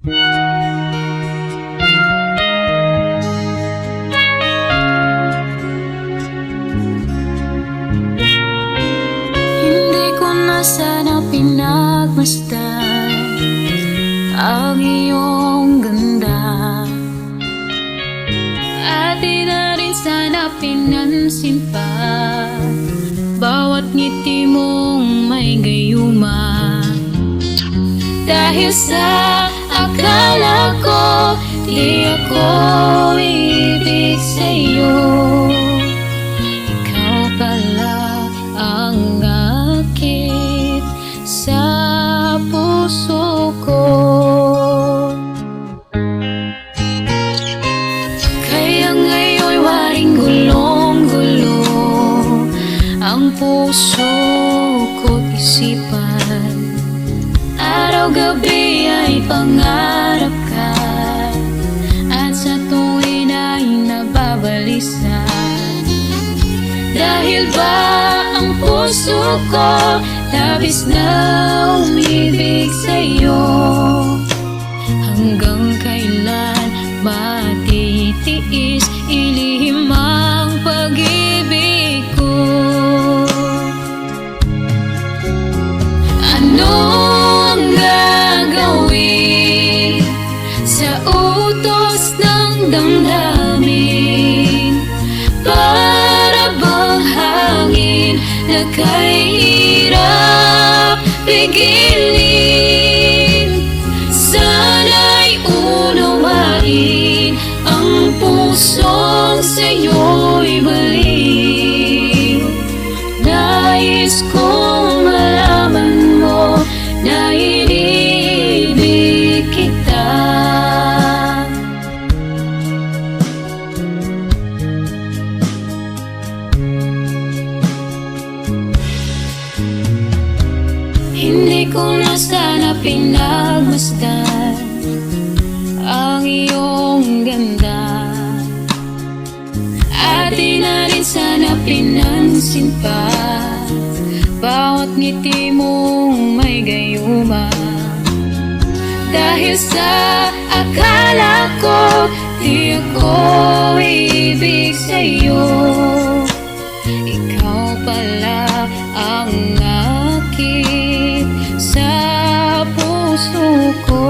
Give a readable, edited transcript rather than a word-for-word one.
Hindi ko na sana pinagmasdan ang iyong ganda, at di na rin sana pinansin pa bawat ngiti mong may gayuma. Dahil sa akala ko di ako ibig sa'yo, ikaw pala ang akit sa puso ko. Kaya ngayon'y waring gulong-gulo ang puso ko't isipan. Araw-gabi ay pangarap ka, at sa tuwin ay nababalisa. Dahil ba ang puso ko labis na umibig sa'yo? Hanggang kailan matitiis ilihim ang pag-ibig ko? Ano ang gagawin sa utos ng damdamin? Para bang hangin na kahirap pigilin? Sana'y unawain ang pusong sa'yo'y baliw. Nais kong malaman mo na inibig kita. Hindi ko na sana pinagmasdan ang iyong ganda, at di na rin sana pinansin pa bawat ngiti mong may gayuma. Dahil sa akala ko di ako ibig sa'yo, ikaw pala ang akit sa puso ko.